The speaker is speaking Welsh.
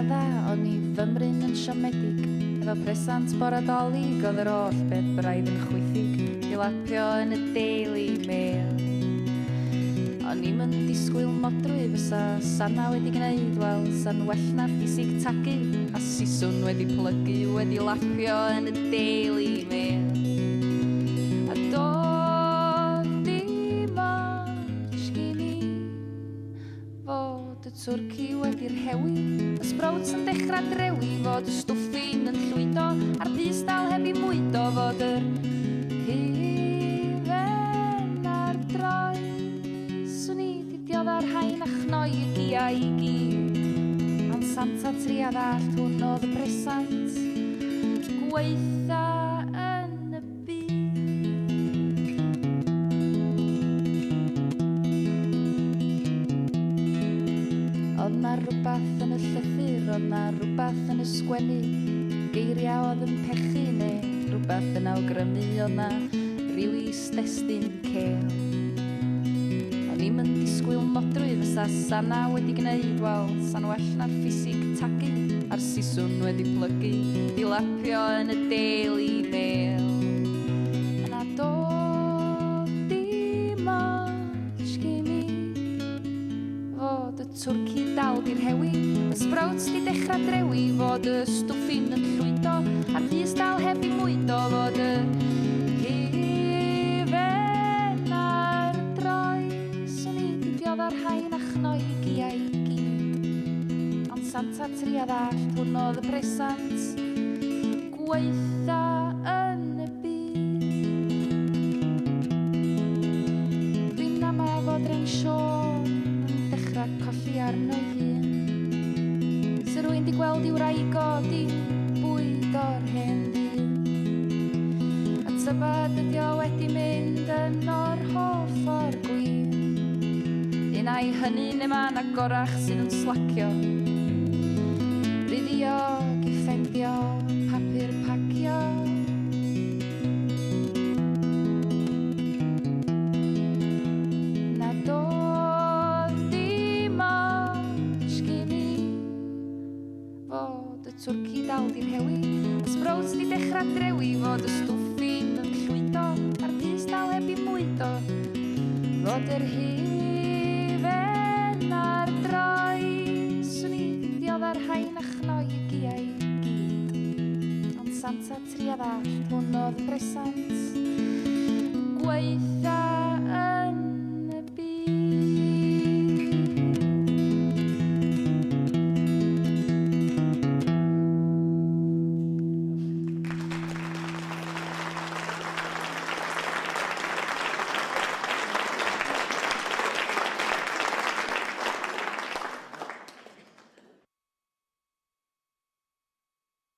adda, o'n i fymryn yn siomedig efo presant bore Dolig, oedd yr oll beth braidd yn chwythig i lapio yn y Daily Mail. O'n i'm yn disgwyl modrwy fysa Sanna wedi gwneud, wel, sa'n well na'r ffisig tagu a siswn wedi plygu wedi lapio yn y Daily Mail. A doedd dim ots gyn i fod y twrci wedi'r hewi, y sprouts yn dechrau drewi, fod y stwffin yn llwydo a'r pys dal heb i mwydo, fod yr hufen ar droi. Swn i di dioddar hain a chnoi y gia i gyd, ond Santa triad allt hwn oedd y bresant gweitha yn y byd. Oedd na rwbath yn y llythyr, oedd na rwbath yn y sgwennu, geiriau oedd yn pechu neu rwbath yn awgrymu, oedd na ryw is-destun cel. O'n i'm yn disgwyl modrwy fysa Sanna wedi gwneud, wel, sa'n well na'r ffisig tagu a'r siswn wedi plygu i lapio yn y Daily Mail. Yna doedd dim ots gyn i fod y twrci dal di'r hewi, y sprouts di dechrau drewi, fod y stwffin yn llwydo a'r pys dal heb i mwydo, fod y hufen ar droi. Swn i di dioddar hain a chnoi y gia i gyd, ond Santa triad allt hwn oedd y bresant gweitha yn y byd. Dwi'n ama fod Ren Siôn yn dechrau colli arno hun, sy rwy'n di gweld i'w wraig o di bwyd o'r hen ddyn, a tybed ydi o wedi mynd yn o'r holl ffordd gwyn. Un ai hynny neu ma'n agorach sydd yn slacio, ryddiog i ffendio papur pacio. Na doedd dim ots gyn i fod y twrci dal di'r hewi, y sprouts di dechrau drewi, fod y stwffin yn llwydo a'r pys dal heb i mwydo, fod yr hufen ar droi. Swn i di dioddar hain a chnoi y gia i gyd, ond Santa triad allt hwn oedd y bresant gweitha